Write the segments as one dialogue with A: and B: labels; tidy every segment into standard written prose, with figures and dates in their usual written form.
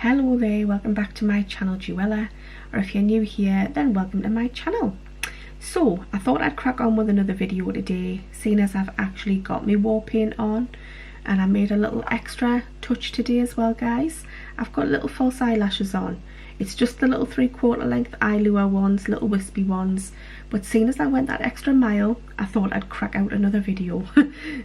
A: Hello there, welcome back to my channel Juella, or if you're new here then welcome to my channel. So I thought I'd crack on with another video today, seeing as I've actually got my war paint on, and I made a little extra touch today as well, guys. I've got little false eyelashes on. It's just the little 3/4 length eye lure ones, little wispy ones, but seeing as I went that extra mile, I thought I'd crack out another video.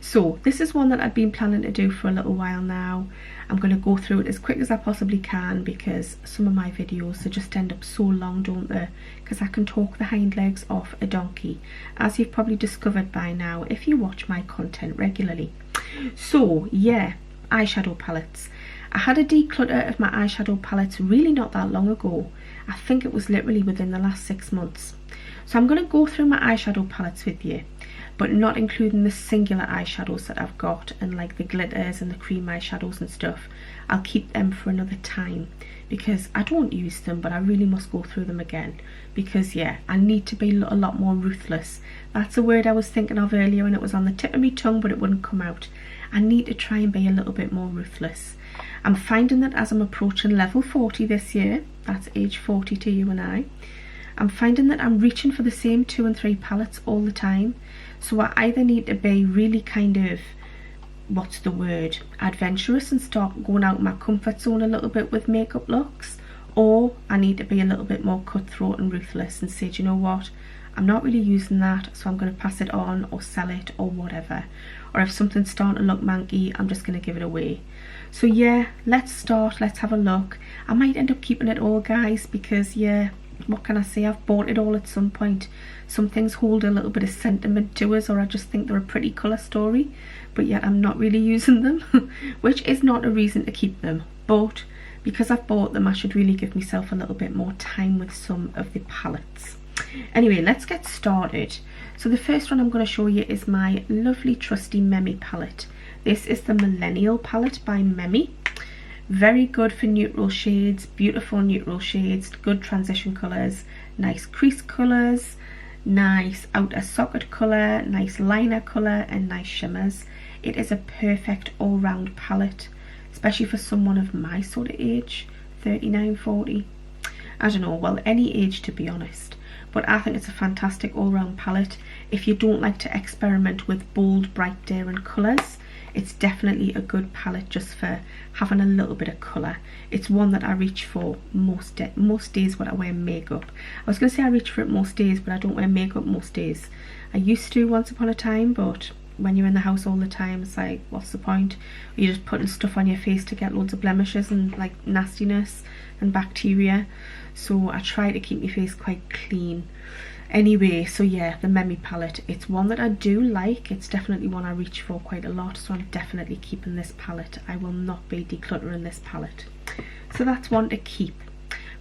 A: So this is one that I've been planning to do for a little while now. I'm going to go through it as quick as I possibly can because some of my videos, they just end up so long, don't they? Because I can talk the hind legs off a donkey, as you've probably discovered by now if you watch my content regularly. So yeah, eyeshadow palettes. I had a declutter of my eyeshadow palettes really not that long ago. I think it was literally within the last 6 months. So I'm going to go through my eyeshadow palettes with you, but not including the singular eyeshadows that I've got and like the glitters and the cream eyeshadows and stuff. I'll keep them for another time because I don't use them, but I really must go through them again because yeah, I need to be a lot more ruthless. That's a word I was thinking of earlier and it was on the tip of my tongue but it wouldn't come out. I need to try and be a little bit more ruthless. I'm finding that as I'm approaching level 40 this year, that's age 40 to you and I'm finding that I'm reaching for the same 2 and 3 palettes all the time. So I either need to be really kind of, what's the word, adventurous and start going out my comfort zone a little bit with makeup looks, or I need to be a little bit more cutthroat and ruthless and say, do you know what, I'm not really using that, so I'm going to pass it on or sell it or whatever. Or if something's starting to look manky, I'm just going to give it away. So yeah, let's start, let's have a look. I might end up keeping it all, guys, because yeah, what can I say, I've bought it all at some point. Some things hold a little bit of sentiment to us, or I just think they're a pretty colour story, but yet I'm not really using them, which is not a reason to keep them. But because I've bought them, I should really give myself a little bit more time with some of the palettes. Anyway, let's get started. So the first one I'm going to show you is my lovely trusty Memi palette. This is the Millennial palette by Memi. Very good for neutral shades, beautiful neutral shades, good transition colours, nice crease colours, nice outer socket colour, nice liner colour and nice shimmers. It is a perfect all-round palette, especially for someone of my sort of age, 39, 40. I don't know, well, any age to be honest. But I think it's a fantastic all-round palette. If you don't like to experiment with bold, bright, daring colours, it's definitely a good palette just for having a little bit of colour. It's one that I reach for most days when I wear makeup. I was going to say I reach for it most days, but I don't wear makeup most days. I used to once upon a time, but when you're in the house all the time, it's like, what's the point? You're just putting stuff on your face to get loads of blemishes and like nastiness and bacteria. So I try to keep my face quite clean. Anyway, so yeah, the Memi palette, it's one that I do like. It's definitely one I reach for quite a lot, so I'm definitely keeping this palette. I will not be decluttering this palette. So that's one to keep.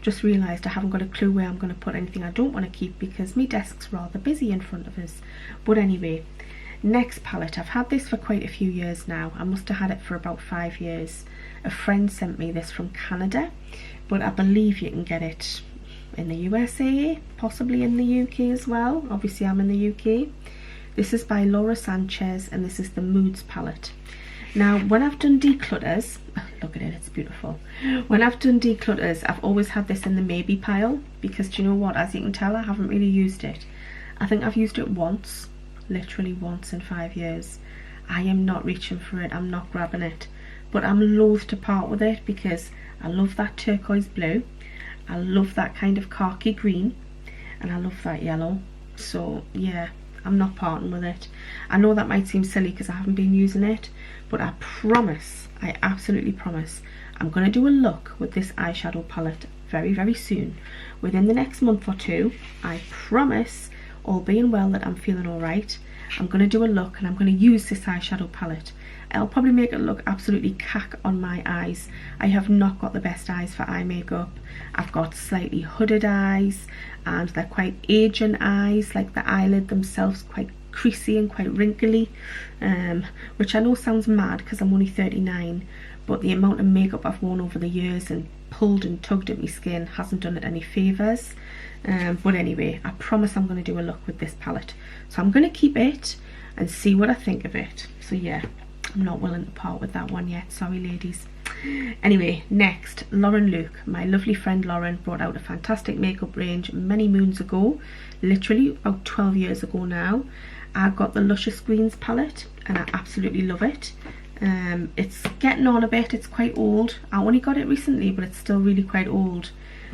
A: Just realised I haven't got a clue where I'm going to put anything I don't want to keep because my desk's rather busy in front of us. But anyway, next palette. I've had this for quite a few years now. I must have had it for about 5 years. A friend sent me this from Canada, but I believe you can get it in the USA, possibly in the UK as well. Obviously I'm in the UK. This is by Laura Sanchez and this is the Moods palette. Now when I've done declutters, look at it, it's beautiful. When I've done declutters, I've always had this in the maybe pile because do you know what, as you can tell, I haven't really used it. I think I've used it once, literally once in 5 years. I am not reaching for it, I'm not grabbing it, but I'm loath to part with it because I love that turquoise blue, I love that kind of khaki green, and I love that yellow. So yeah, I'm not parting with it. I know that might seem silly because I haven't been using it, but I promise, I absolutely promise, I'm going to do a look with this eyeshadow palette very, very soon. Within the next month or two, I promise, all being well that I'm feeling alright, I'm going to do a look and I'm going to use this eyeshadow palette. I'll probably make it look absolutely cack on my eyes. I have not got the best eyes for eye makeup. I've got slightly hooded eyes and they're quite Asian eyes, like the eyelid themselves quite creasy and quite wrinkly, which I know sounds mad because I'm only 39, but the amount of makeup I've worn over the years and pulled and tugged at my skin hasn't done it any favours. But anyway, I promise I'm going to do a look with this palette. So I'm going to keep it and see what I think of it. So yeah, I'm not willing to part with that one yet, sorry ladies. Anyway, next, Lauren Luke. My lovely friend Lauren brought out a fantastic makeup range many moons ago, literally about 12 years ago now. I got the Luscious Greens palette and I absolutely love it. It's getting on a bit, it's quite old. I only got it recently, but it's still really quite old.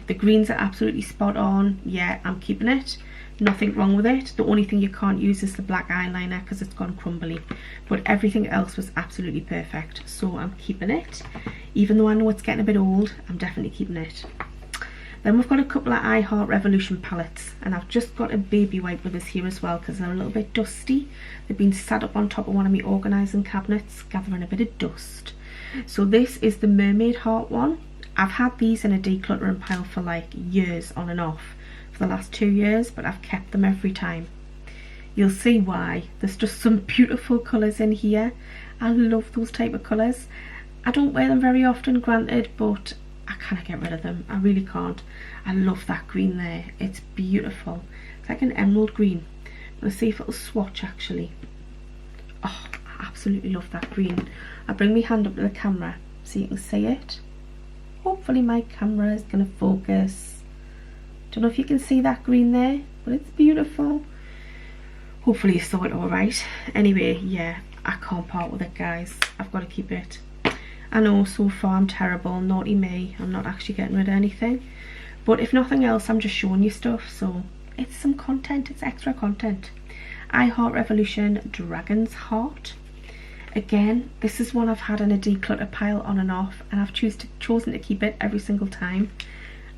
A: The greens are absolutely spot on. Yeah, I'm keeping it. Nothing wrong with it. The only thing you can't use is the black eyeliner because it's gone crumbly, but everything else was absolutely perfect, so I'm keeping it. Even though I know it's getting a bit old, I'm definitely keeping it. Then we've got a couple of I Heart Revolution palettes, and I've just got a baby wipe with us here as well because they're a little bit dusty. They've been sat up on top of one of my organising cabinets gathering a bit of dust. So this is the Mermaid Heart one. I've had these in a decluttering pile for like years on and off, for the last 2 years, but I've kept them every time. You'll see why. There's just some beautiful colours in here. I love those type of colours. I don't wear them very often, granted, but I can't get rid of them. I really can't. I love that green there. It's beautiful. It's like an emerald green. I'm going to see if it'll swatch actually. Oh, I absolutely love that green. I'll bring my hand up to the camera so you can see it. Hopefully my camera is going to focus. Don't know if you can see that green there, but it's beautiful. Hopefully you saw it alright. Anyway, yeah, I can't part with it, guys. I've got to keep it. I know, so far I'm terrible, naughty me. I'm not actually getting rid of anything. But if nothing else, I'm just showing you stuff, so it's some content, it's extra content. I Heart Revolution Dragon's Heart. Again, this is one I've had in a declutter pile on and off, and I've chosen to keep it every single time.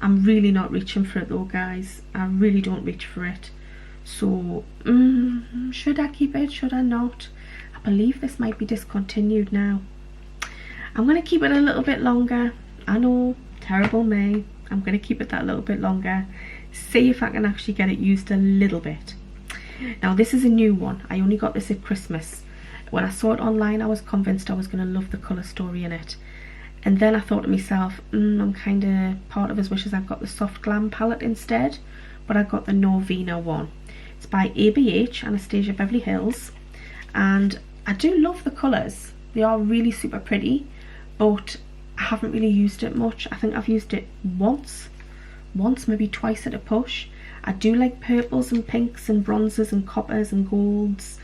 A: I'm really not reaching for it though, guys. I really don't reach for it. So, should I keep it? Should I not? I believe this might be discontinued now. I'm going to keep it a little bit longer. I know, terrible me. I'm going to keep it that little bit longer. See if I can actually get it used a little bit. Now, this is a new one. I only got this at Christmas. When I saw it online, I was convinced I was going to love the colour story in it. And then I thought to myself, I'm kind of, part of his wishes I've got the Soft Glam palette instead. But I got the Norvina one. It's by ABH, Anastasia Beverly Hills. And I do love the colours. They are really super pretty. But I haven't really used it much. I think I've used it once, maybe twice at a push. I do like purples and pinks and bronzes and coppers and golds.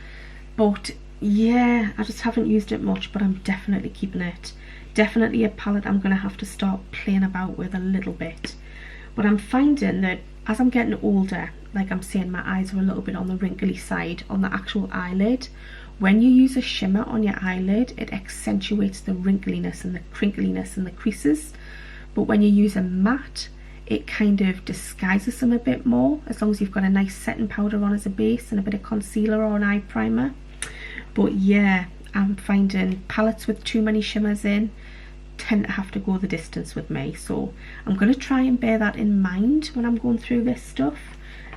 A: But yeah, I just haven't used it much, but I'm definitely keeping it. Definitely a palette I'm going to have to start playing about with a little bit. But I'm finding that as I'm getting older, like I'm saying, my eyes are a little bit on the wrinkly side on the actual eyelid. When you use a shimmer on your eyelid, it accentuates the wrinkliness and the crinkliness and the creases. But when you use a matte, it kind of disguises them a bit more, as long as you've got a nice setting powder on as a base and a bit of concealer or an eye primer. But yeah, I'm finding palettes with too many shimmers in tend to have to go the distance with me. So I'm going to try and bear that in mind when I'm going through this stuff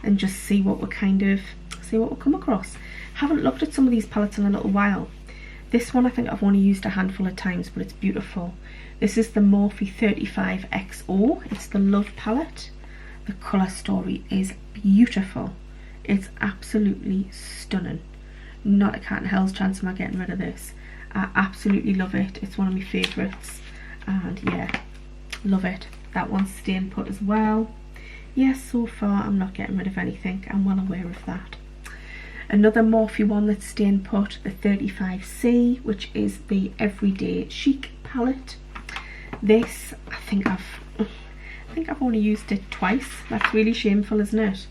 A: and just see what we'll come across. Haven't looked at some of these palettes in a little while. This one I think I've only used a handful of times, but it's beautiful. This is the Morphe 35XO. It's the Love palette. The colour story is beautiful. It's absolutely stunning. Not a cat in hell's chance am I getting rid of this. I absolutely love it. It's one of my favourites. And yeah, love it. That one's staying put as well. Yes, so far I'm not getting rid of anything. I'm well aware of that. Another Morphe one that's staying put, the 35C, which is the Everyday Chic palette. This, I think I've only used it twice. That's really shameful, isn't it?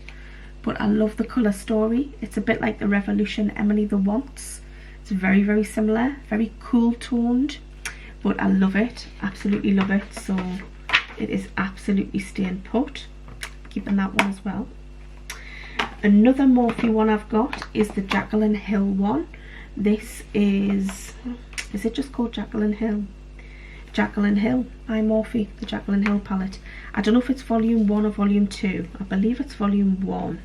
A: But I love the colour story. It's a bit like the Revolution Emily the Once. It's very, very similar, very cool toned, but I love it, absolutely love it. So it is absolutely staying put. Keeping that one as well. Another Morphe one I've got is the Jacqueline Hill one. This is it just called Jacqueline Hill? Jacqueline Hill by Morphe, the Jacqueline Hill palette. I don't know if it's volume 1 or volume 2. I believe it's volume 1.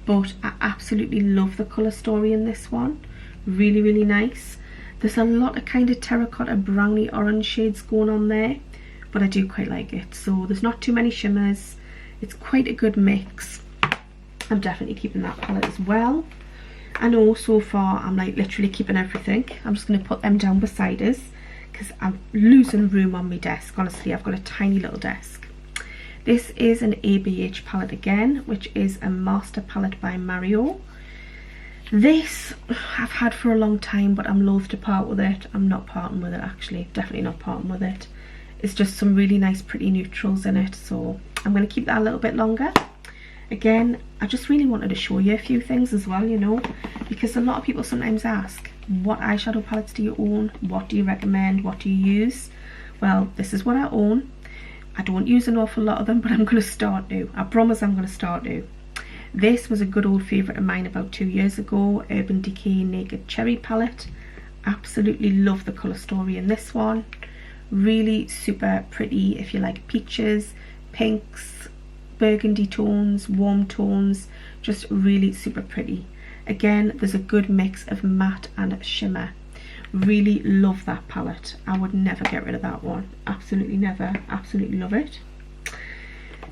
A: But I absolutely love the colour story in this one. Really, really nice. There's a lot of kind of terracotta browny orange shades going on there, but I do quite like it. So there's not too many shimmers. It's quite a good mix. I'm definitely keeping that palette as well. I know so far I'm like literally keeping everything. I'm just going to put them down beside us because I'm losing room on my desk. Honestly, I've got a tiny little desk. This is an ABH palette again, which is a master palette by Mario. This I've had for a long time, but I'm loath to part with it. I'm not parting with it, actually. Definitely not parting with it. It's just some really nice pretty neutrals in it, so I'm going to keep that a little bit longer. Again, I just really wanted to show you a few things as well, you know, because a lot of people sometimes ask, what eyeshadow palettes do you own? What do you recommend? What do you use? Well, this is what I own. I don't use an awful lot of them, but I'm going to start new. I promise I'm going to start new. This was a good old favourite of mine about 2 years ago, Urban Decay Naked Cherry palette. Absolutely love the colour story in this one. Really super pretty if you like peaches, pinks, burgundy tones, warm tones, just really super pretty. Again, there's a good mix of matte and shimmer. Really love that palette. I would never get rid of that one. Absolutely never. Absolutely love it.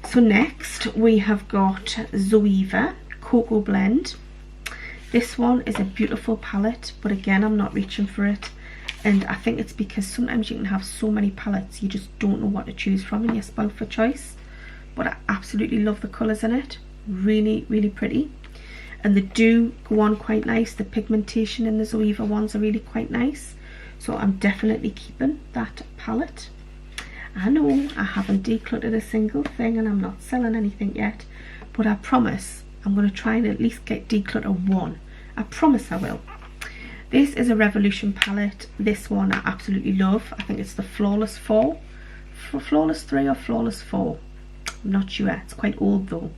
A: So next we have got Zoeva Coco Blend. This one is a beautiful palette, but again, I'm not reaching for it. And I think it's because sometimes you can have so many palettes, you just don't know what to choose from and you're spoiled for choice. But I absolutely love the colours in it. Really, really pretty. And they do go on quite nice. The pigmentation in the Zoeva ones are really quite nice. So I'm definitely keeping that palette. I know I haven't decluttered a single thing and I'm not selling anything yet, but I promise I'm going to try and at least get declutter one. I promise I will. This is a Revolution palette. This one I absolutely love. I think it's the Flawless 4. Flawless 3 or Flawless 4. I'm not sure. It's quite old though.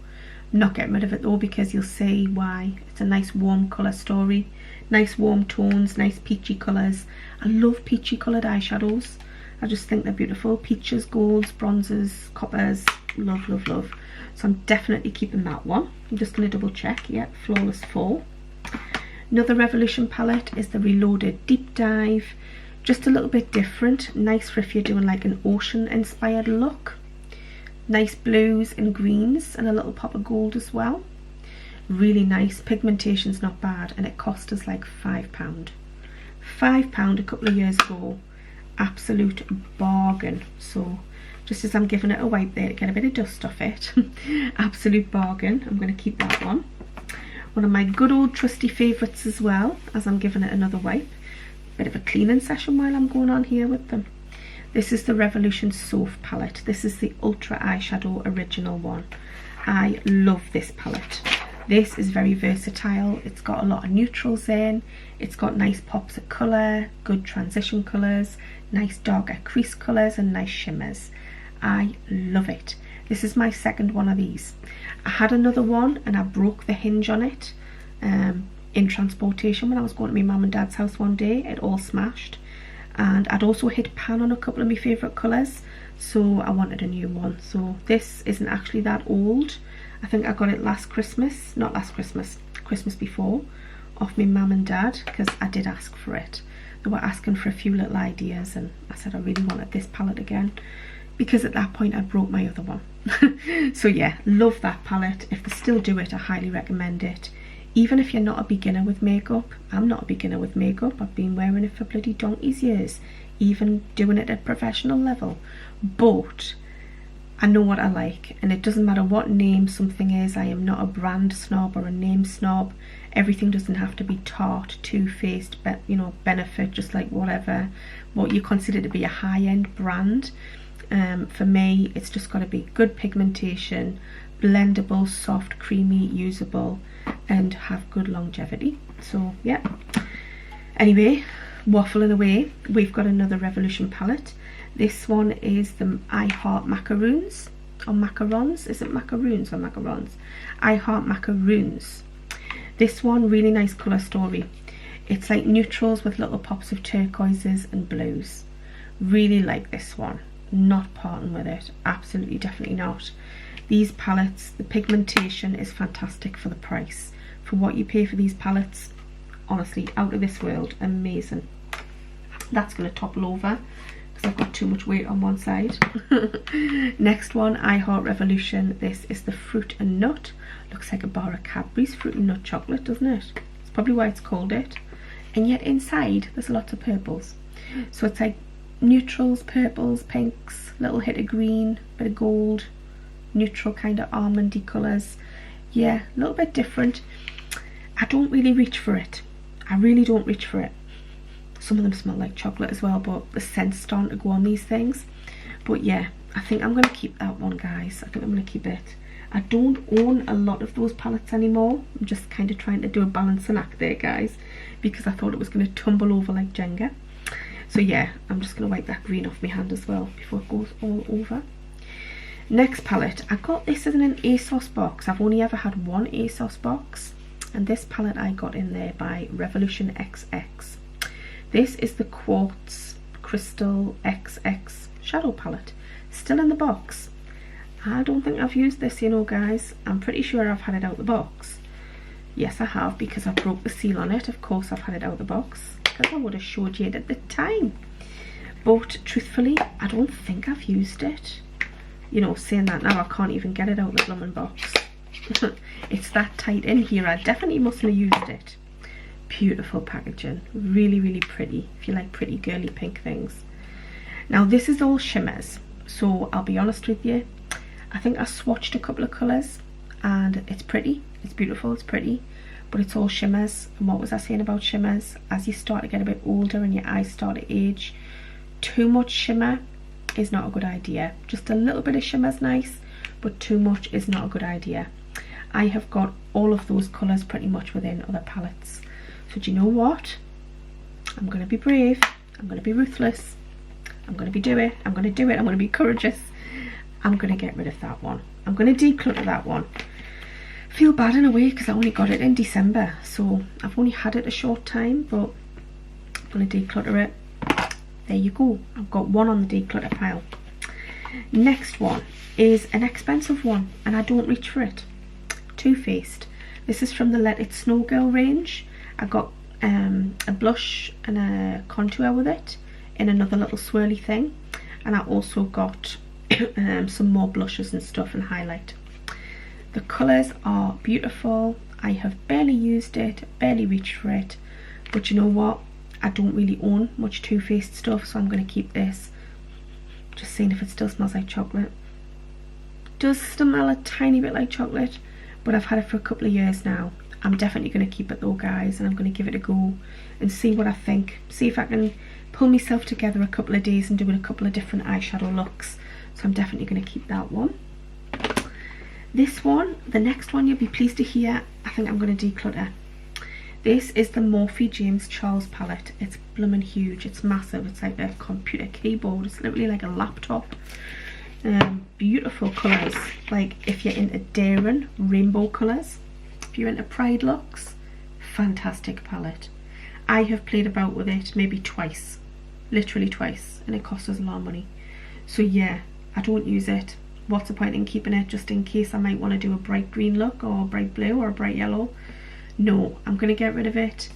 A: I'm not getting rid of it though, because you'll see why. It's a nice warm colour story. Nice warm tones, nice peachy colours. I love peachy coloured eyeshadows. I just think they're beautiful. Peaches, golds, bronzes, coppers. Love, love, love. So I'm definitely keeping that one. I'm just going to double check. Yeah, Flawless 4. Another Revolution palette is the Reloaded Deep Dive. Just a little bit different. Nice for if you're doing like an ocean inspired look. Nice blues and greens and a little pop of gold as well. Really nice. Pigmentation's not bad, and it cost us like £5. £5 a couple of years ago. Absolute bargain. So just as I'm giving it a wipe there to get a bit of dust off it, absolute bargain. I'm going to keep that one. One of my good old trusty favourites as well, as I'm giving it another wipe. Bit of a cleaning session while I'm going on here with them. This is the Revolution Soph palette. This is the Ultra Eyeshadow Original one. I love this palette. This is very versatile. It's got a lot of neutrals in. It's got nice pops of colour, good transition colours, nice darker crease colours and nice shimmers. I love it. This is my second one of these. I had another one and I broke the hinge on it in transportation when I was going to my mum and dad's house one day. It all smashed. And I'd also hit pan on a couple of my favourite colours, so I wanted a new one. So this isn't actually that old. I think I got it last Christmas, not last Christmas, Christmas before, off my mum and dad, because I did ask for it. They were asking for a few little ideas and I said I really wanted this palette again, because at that point I broke my other one. So yeah, love that palette. If they still do it, I highly recommend it. Even if you're not a beginner with makeup. I'm not a beginner with makeup. I've been wearing it for bloody donkey's years, even doing it at professional level. But I know what I like, and it doesn't matter what name something is. I am not a brand snob or a name snob. Everything doesn't have to be Tarte, Too Faced, you know, Benefit, just like whatever, what you consider to be a high-end brand. For me, it's just got to be good pigmentation, blendable, soft, creamy, usable, and have good longevity. So yeah, anyway, waffling away, we've got another Revolution palette. This one is the I Heart Macaroons, or Macarons. Is it macaroons or macarons? I Heart Macaroons. This one, really nice colour story. It's like neutrals with little pops of turquoises and blues. Really like this one. Not parting with it. Absolutely, definitely not. These palettes, the pigmentation is fantastic for the price. For what you pay for these palettes, honestly, out of this world, amazing. That's going to topple over because I've got too much weight on one side. Next one, I Heart Revolution. This is the Fruit and Nut. Looks like a bar of Cadbury's Fruit and Nut chocolate, doesn't it? It's probably why it's called it. And yet inside there's lots of purples. So it's like neutrals, purples, pinks, little hit of green, bit of gold, neutral kind of almondy colours. Yeah, a little bit different. I don't really reach for it. I really don't reach for it. Some of them smell like chocolate as well, but the scent's starting to go on these things. But yeah, I think I'm going to keep that one, guys. I think I'm going to keep it. I don't own a lot of those palettes anymore. I'm just kind of trying to do a balancing act there, guys, because I thought it was going to tumble over like Jenga. So yeah, I'm just going to wipe that green off my hand as well before it goes all over. Next palette, I got this in an ASOS box. I've only ever had one ASOS box, and this palette I got in there by Revolution XX. This is the Quartz Crystal XX Shadow Palette, still in the box. I don't think I've used this, you know, guys. I'm pretty sure I've had it out the box. Yes, I have, because I broke the seal on it. Of course I've had it out the box, because I would have showed you it at the time. But truthfully, I don't think I've used it. You know, saying that now, I can't even get it out the blooming box. It's that tight in here. I definitely mustn't have used it. Beautiful packaging. Really, really pretty, if you like pretty girly pink things. Now, this is all shimmers. So, I'll be honest with you. I think I swatched a couple of colours, and it's pretty, it's beautiful, it's pretty, but it's all shimmers. And what was I saying about shimmers? As you start to get a bit older and your eyes start to age, too much shimmer is not a good idea. Just a little bit of shimmer is nice, but too much is not a good idea. I have got all of those colours pretty much within other palettes. So do you know what? I'm going to be brave, I'm going to be ruthless, I'm going to do it, I'm going to be courageous. I'm going to get rid of that one. I'm going to declutter that one. Feel bad in a way because I only got it in December, so I've only had it a short time, but I'm going to declutter it. There you go. I've got one on the declutter pile. Next one is an expensive one, and I don't reach for it. Too Faced. This is from the Let It Snow Girl range. I got a blush and a contour with it in another little swirly thing, and I also got some more blushes and stuff and highlight. The colours are beautiful. I have barely used it, barely reached for it, but you know what, I don't really own much Too Faced stuff, so I'm going to keep this. Just seeing if it still smells like chocolate. It does smell a tiny bit like chocolate, but I've had it for a couple of years now. I'm definitely going to keep it though, guys, and I'm going to give it a go and see what I think, see if I can pull myself together a couple of days and do a couple of different eyeshadow looks. So I'm definitely going to keep that one. This one, the next one you'll be pleased to hear, I think I'm going to declutter. This is the Morphe James Charles palette. It's blooming huge, it's massive, it's like a computer keyboard, it's literally like a laptop. Beautiful colours, like if you're into daring, rainbow colours, if you're into pride looks, fantastic palette. I have played about with it maybe twice, literally twice, and it cost us a lot of money. So yeah, I don't use it. What's the point in keeping it just in case I might want to do a bright green look or a bright blue or a bright yellow? No, I'm going to get rid of it.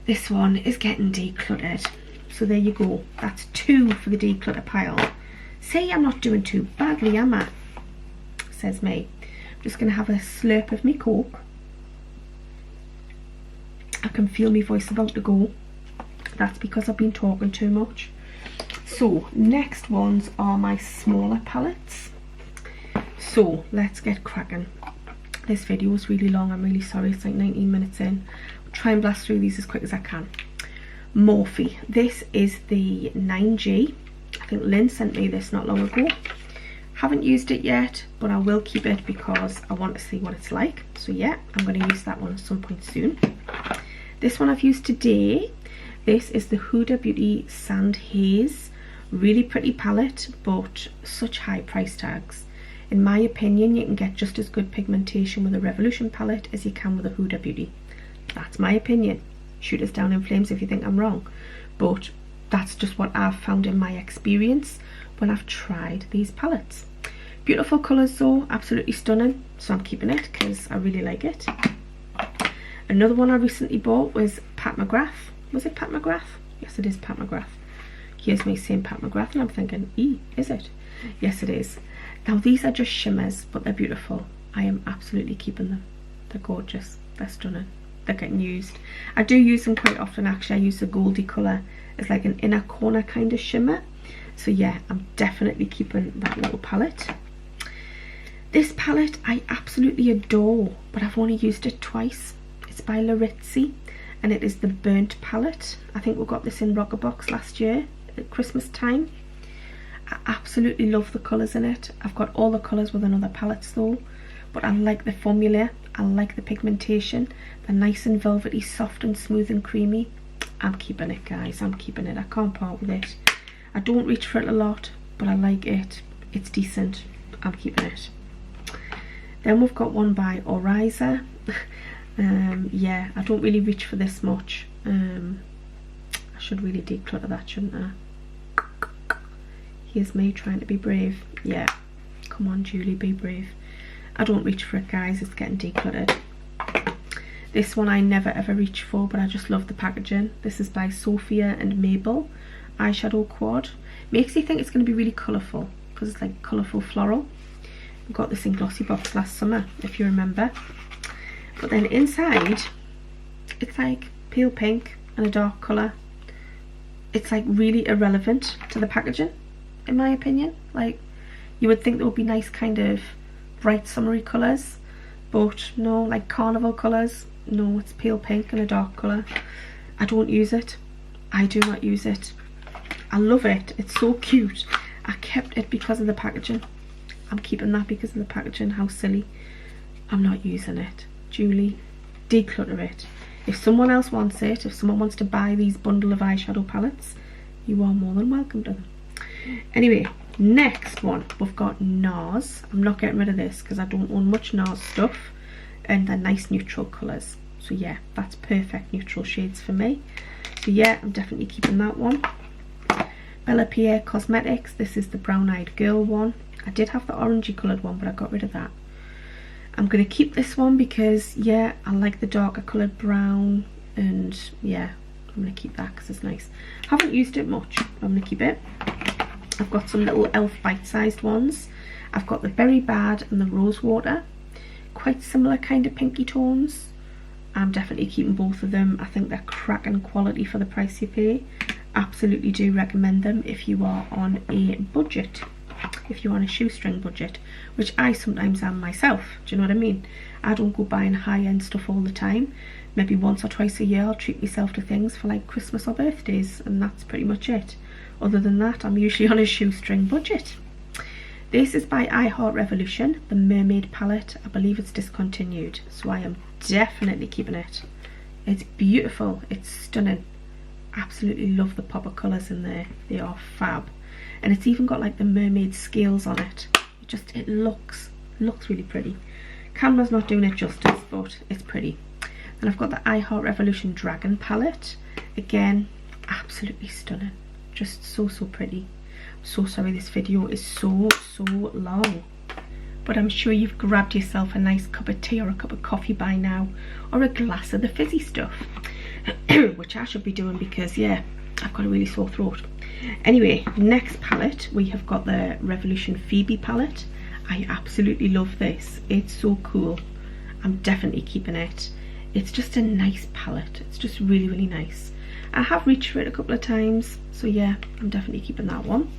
A: This one is getting decluttered. So there you go. That's 2 for the declutter pile. See, I'm not doing too badly, am I? Says me. I'm just going to have a slurp of me Coke. I can feel my voice about to go. That's because I've been talking too much. So next ones are my smaller palettes. So let's get cracking. This video is really long, I'm really sorry, it's like 19 minutes in. I'll try and blast through these as quick as I can. Morphe, this is the 9G. I think Lynn sent me this not long ago. Haven't used it yet, but I will keep it because I want to see what it's like. So yeah, I'm going to use that one at some point soon. This one I've used today. This is the Huda Beauty Sand Haze. Really pretty palette, but such high price tags. In my opinion, you can get just as good pigmentation with a Revolution palette as you can with a Huda Beauty. That's my opinion. Shoot us down in flames if you think I'm wrong. But that's just what I've found in my experience when I've tried these palettes. Beautiful colours though, absolutely stunning. So I'm keeping it because I really like it. Another one I recently bought was Pat Mcgrath. Was it Pat Mcgrath? Yes, it is Pat Mcgrath. Here's me saying Pat Mcgrath and I'm thinking, is it? Yes, it is. Now these are just shimmers, but they're beautiful. I am absolutely keeping them. They're gorgeous. They're stunning. They're getting used. I do use them quite often actually. I use the goldy colour It's like an inner corner kind of shimmer. So yeah, I'm definitely keeping that little palette. This palette I absolutely adore, but I've only used it twice. It's by Laronde, and it is the Burnt palette. I think we got this in Rockerbox last year at Christmas time. I absolutely love the colours in it. I've got all the colours with another palettes though, but I like the formula, I like the pigmentation. They're nice and velvety, soft and smooth and creamy. I'm keeping it, guys, I'm keeping it. I can't part with it. I don't reach for it a lot, but I like it. It's decent. I'm keeping it. Then we've got one by Oriza. Yeah, I don't really reach for this much. I should really declutter that, shouldn't I? Here's me trying to be brave. Yeah, come on Julie, be brave. I don't reach for it, guys, it's getting decluttered. This one I never ever reach for, but I just love the packaging. This is by Sofia and Mabel, Eyeshadow Quad. Makes you think it's going to be really colourful, because it's like colourful floral. I got this in Glossy Box last summer, if you remember. But then inside, it's like pale pink and a dark colour. It's like really irrelevant to the packaging, in my opinion. Like, you would think there would be nice kind of bright summery colours, but no, like carnival colours. No, it's pale pink and a dark colour. I don't use it. I do not use it. I love it. It's so cute. I kept it because of the packaging. I'm keeping that because of the packaging. How silly. I'm not using it. Julie, declutter it. If someone else wants it, if someone wants to buy these bundle of eyeshadow palettes, you are more than welcome to them. Anyway, next one, we've got Nars. I'm not getting rid of this because I don't own much Nars stuff, and they're nice neutral colours. So yeah, that's perfect neutral shades for me. So yeah, I'm definitely keeping that one. Bella Pierre Cosmetics, this is the Brown Eyed Girl one. I did have the orangey coloured one, but I got rid of that. I'm going to keep this one because yeah, I like the darker coloured brown, and yeah, I'm going to keep that because it's nice. I haven't used it much, but I'm going to keep it. I've got some little elf bite-sized ones. I've got the Berry Bad and the Rose Water. Quite similar kind of pinky tones. I'm definitely keeping both of them. I think they're cracking quality for the price you pay. Absolutely do recommend them if you are on a budget. If you're on a shoestring budget, which I sometimes am myself. Do you know what I mean? I don't go buying high-end stuff all the time. Maybe once or twice a year I'll treat myself to things for like Christmas or birthdays, and that's pretty much it. Other than that, I'm usually on a shoestring budget. This is by I Heart Revolution, the Mermaid palette. I believe it's discontinued, so I am definitely keeping it. It's beautiful, it's stunning. Absolutely love the pop of colours in there. They are fab. And it's even got like the mermaid scales on it. It looks really pretty. Camera's not doing it justice, but it's pretty. And I've got the I Heart Revolution Dragon palette. Again, absolutely stunning. Just so pretty. I'm so sorry this video is so long, but I'm sure you've grabbed yourself a nice cup of tea or a cup of coffee by now, or a glass of the fizzy stuff, which I should be doing because yeah, I've got a really sore throat. Anyway, next palette we have got the Revolution Phoebe palette. I absolutely love this. It's so cool. I'm definitely keeping it. It's just a nice palette. It's just really nice. I have reached for it a couple of times, so yeah, I'm definitely keeping that one.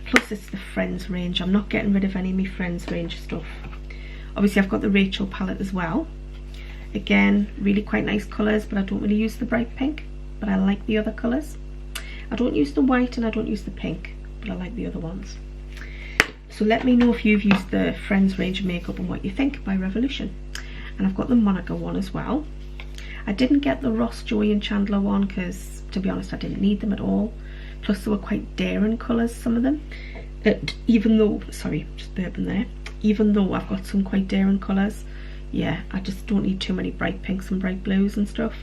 A: Plus it's the Friends range. I'm not getting rid of any of my Friends range stuff. Obviously I've got the Rachel palette as well. Again, really quite nice colours, but I don't really use the bright pink, but I like the other colours. I don't use the white and I don't use the pink, but I like the other ones. So let me know if you've used the Friends range of makeup and what you think by Revolution. And I've got the Monica one as well. I didn't get the Ross, Joy and Chandler one because, to be honest, I didn't need them at all. Plus they were quite daring colours, some of them. Even though, sorry, just burping there. Even though I've got some quite daring colours, yeah, I just don't need too many bright pinks and bright blues and stuff.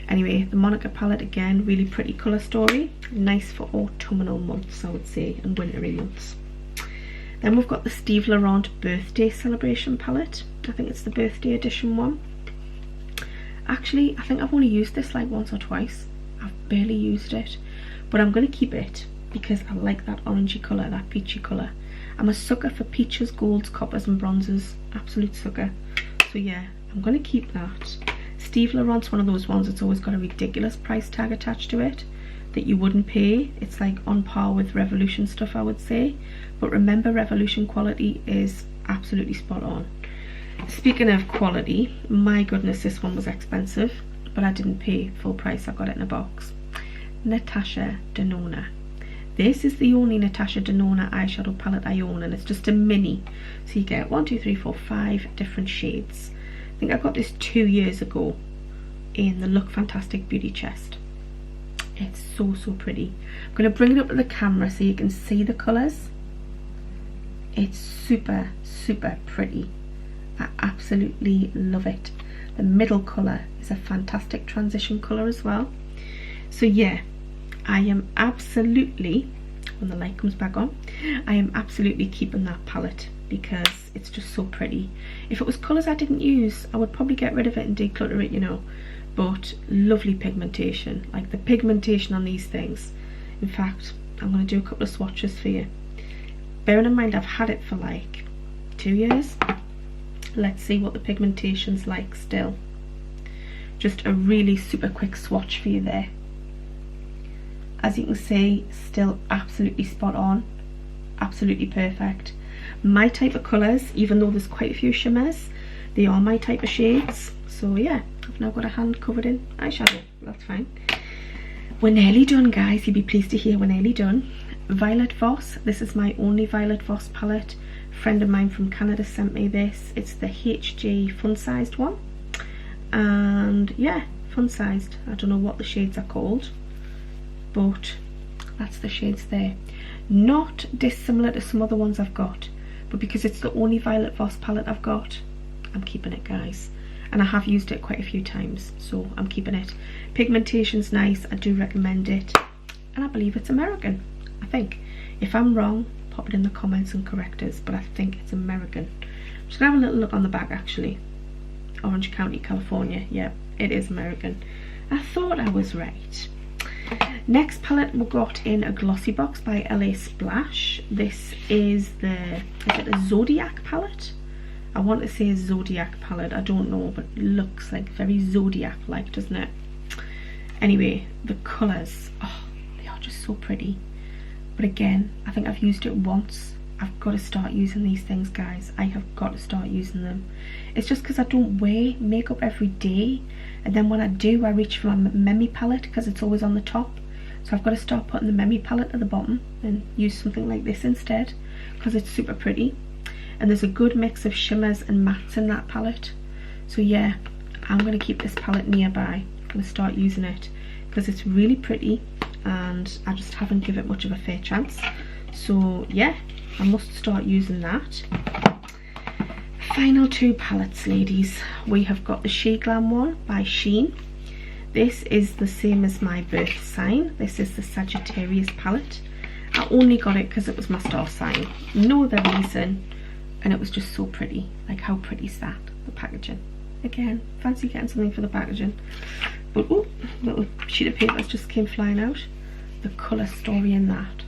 A: Anyway, the Monica palette, again, really pretty colour story. Nice for autumnal months, I would say, and wintry months. Then we've got the Steve Laurent Birthday Celebration palette. I think it's the birthday edition one. Actually, I think I've only used this like once or twice. I've barely used it, but I'm going to keep it because I like that orangey colour, that peachy colour. I'm a sucker for peaches, golds, coppers and bronzes. Absolute sucker. So yeah, I'm going to keep that. Steve Laurent's one of those ones that's always got a ridiculous price tag attached to it. that you wouldn't pay. It's like on par with Revolution stuff, I would say. But remember, Revolution quality is absolutely spot on. Speaking of quality, my goodness, this one was expensive, but I didn't pay full price. I got it in a box. Natasha Denona. This is the only Natasha Denona eyeshadow palette I own, and it's just a mini. So you get 1, 2, 3, 4, 5 different shades. I think I got this 2 years ago in the Look Fantastic beauty chest. It's so pretty. I'm going to bring it up to the camera so you can see the colours. It's super pretty. I absolutely love it. The middle colour is a fantastic transition colour as well. So yeah, I am absolutely, when the light comes back on, I am absolutely keeping that palette because it's just so pretty. If it was colours I didn't use, I would probably get rid of it and declutter it, you know. But lovely pigmentation, like the pigmentation on these things. In fact, I'm going to do a couple of swatches for you. Bearing in mind I've had it for like 2 years. Let's see what the pigmentation's like still. Just a really super quick swatch for you there. As you can see, still absolutely spot on, absolutely perfect. My type of colours, even though there's quite a few shimmers, they are my type of shades. So yeah, I've now got a hand covered in eyeshadow, that's fine. We're nearly done, guys. You'll be pleased to hear we're nearly done. Violet Voss, this is my only Violet Voss palette. A friend of mine from Canada sent me this. It's the HG fun sized one. And yeah, fun sized. I don't know what the shades are called, but that's the shades there. Not dissimilar to some other ones I've got, but because it's the only Violet Voss palette I've got, I'm keeping it, guys. And I have used it quite a few times, so I'm keeping it. Pigmentation's nice, I do recommend it, and I believe it's American, I think. If I'm wrong, pop it in the comments and correct us, but I think it's American. I'm just gonna have a little look on the back actually. Orange County, California. Yeah, it is American. I thought I was right. Next palette we got in a glossy box by LA Splash. This is the Zodiac Palette. I want to say a Zodiac Palette, I don't know, but it looks like very Zodiac like, doesn't it? Anyway, the colours, oh, they are just so pretty. But again, I think I've used it once. I've got to start using these things, guys. I have got to start using them. It's just because I don't wear makeup every day, and then when I do, I reach for my Memi palette because it's always on the top. So I've got to start putting the Memi palette at the bottom and use something like this instead because it's super pretty. And there's a good mix of shimmers and mattes in that palette. So yeah, I'm going to keep this palette nearby. I'm going to start using it because it's really pretty and I just haven't given it much of a fair chance. So yeah, I must start using that. Final two palettes, ladies. We have got the She Glam one by Shein. This is the same as my birth sign. This is the Sagittarius palette. I only got it because it was my star sign. No other reason. And it was just so pretty. Like, how pretty is that? The packaging. Again, fancy getting something for the packaging. But oh, little sheet of paper just came flying out. The colour story in that.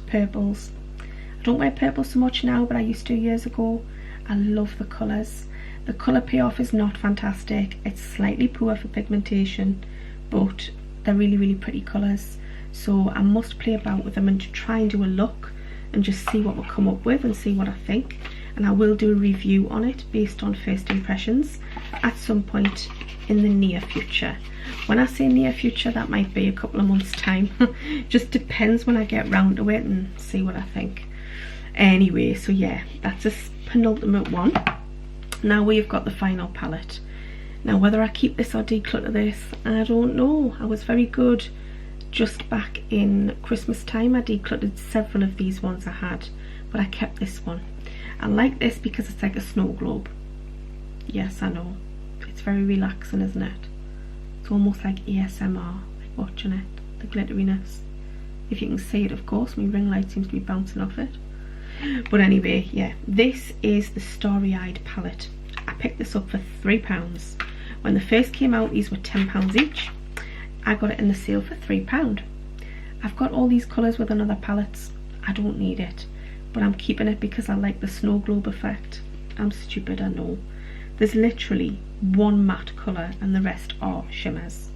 A: Purples. I don't wear purple so much now, but I used to years ago. I love the colours. The colour payoff is not fantastic. It's slightly poor for pigmentation, but they're really pretty colours. So I must play about with them and to try and do a look and just see what we'll come up with and see what I think. And I will do a review on it based on first impressions at some point in the near future. When I say near future, that might be a couple of months time. Just depends when I get round to it and see what I think. Anyway, so yeah, that's a penultimate one. Now we've got the final palette. Now whether I keep this or declutter this, I don't know. I was very good just back in Christmas time. I decluttered several of these ones I had, but I kept this one. I like this because it's like a snow globe. Yes, I know. It's very relaxing, isn't it? It's almost like ASMR, like watching it, the glitteriness. If you can see it, of course. My ring light seems to be bouncing off it. But anyway, yeah, this is the Starry Eyed palette. I picked this up for £3. When they first came out, these were £10 each. I got it in the sale for £3. I've got all these colours with other palettes. I don't need it, but I'm keeping it because I like the snow globe effect. I'm stupid, I know. There's literally one matte colour and the rest are shimmers.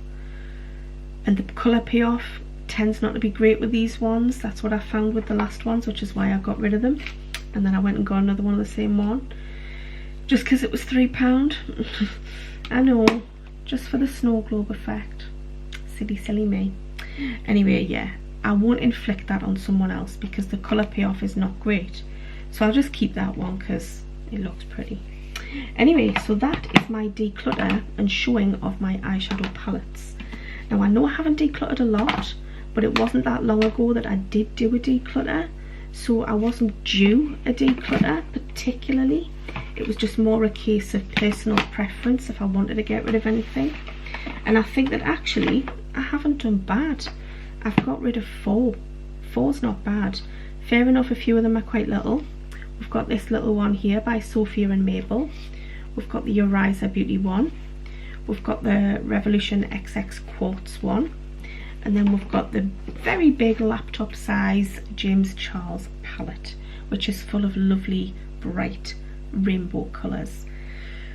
A: And the colour payoff tends not to be great with these ones. That's what I found with the last ones, which is why I got rid of them. And then I went and got another one of the same one, just because it was £3. I know, just for the snow globe effect. Silly me. Anyway, yeah, I won't inflict that on someone else because the colour payoff is not great. So I'll just keep that one because it looks pretty. Anyway, so that is my declutter and showing of my eyeshadow palettes. Now I know I haven't decluttered a lot, but it wasn't that long ago that I did do a declutter, so I wasn't due a declutter particularly. It was just more a case of personal preference if I wanted to get rid of anything. And I think that actually I haven't done bad. I've got rid of 4. 4's not bad. Fair enough, a few of them are quite little. We've got this little one here by Sofia and Mabel. We've got the Uriza Beauty one. We've got the Revolution XX Quartz one. And then we've got the very big laptop size James Charles palette, which is full of lovely bright rainbow colours.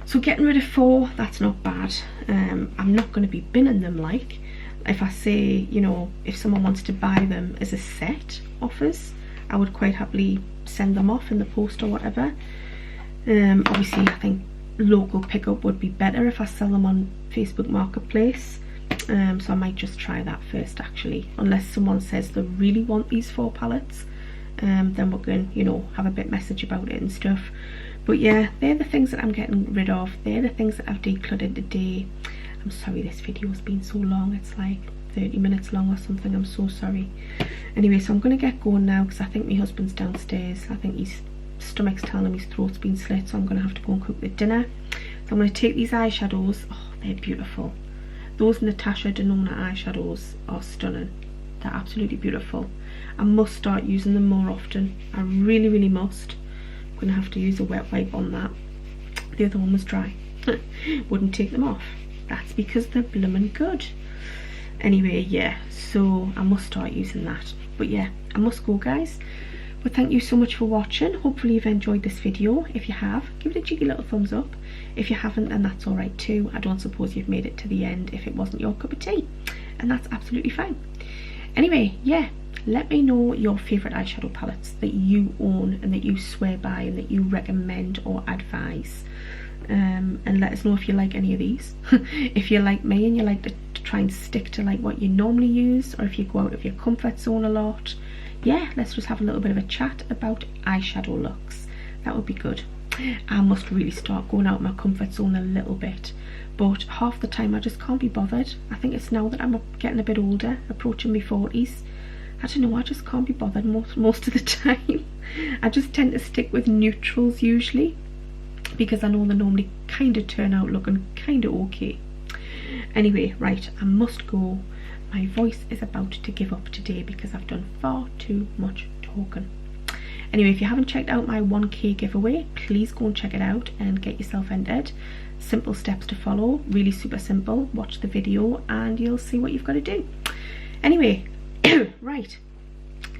A: So getting rid of 4, that's not bad. I'm not going to be binning them. Like, if I say, you know, if someone wants to buy them as a set offers, I would quite happily send them off in the post or whatever. Obviously I think local pickup would be better if I sell them on Facebook Marketplace. So I might just try that first actually, unless someone says they really want these 4 palettes. Then we're going to, you know, have a bit message about it and stuff. But yeah, they're the things that I'm getting rid of. They're the things that I've decluttered today. I'm sorry this video has been so long. It's like 30 minutes long or something. I'm so sorry. Anyway, so I'm going to get going now because I think my husband's downstairs. I think his stomach's telling him his throat's been slit, so I'm going to have to go and cook the dinner. So I'm going to take these eyeshadows. Oh, they're beautiful. Those Natasha Denona eyeshadows are stunning. They're absolutely beautiful. I must start using them more often. I really must. I'm going to have to use a wet wipe on that. The other one was dry. Wouldn't take them off. That's because they're bloomin' good. Anyway, yeah, so I must start using that. But yeah, I must go, guys. But thank you so much for watching. Hopefully you've enjoyed this video. If you have, give it a cheeky little thumbs up. If you haven't, then that's alright too. I don't suppose you've made it to the end if it wasn't your cup of tea, and that's absolutely fine. Anyway, yeah, let me know your favourite eyeshadow palettes that you own and that you swear by and that you recommend or advise. And let us know if you like any of these. If you're like me and you like to try and stick to like what you normally use, or if you go out of your comfort zone a lot, yeah, let's just have a little bit of a chat about eyeshadow looks. That would be good. I must really start going out of my comfort zone a little bit, but half the time I just can't be bothered. I think it's now that I'm getting a bit older, approaching my 40s. I don't know, I just can't be bothered most of the time. I just tend to stick with neutrals usually, because I know they normally kind of turn out looking kind of okay. Anyway, right, I must go. My voice is about to give up today because I've done far too much talking. Anyway, if you haven't checked out my 1k giveaway, please go and check it out and get yourself entered. Simple steps to follow, really super simple. Watch the video and you'll see what you've got to do. Anyway, right,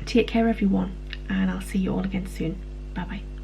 A: take care everyone, and I'll see you all again soon. Bye bye.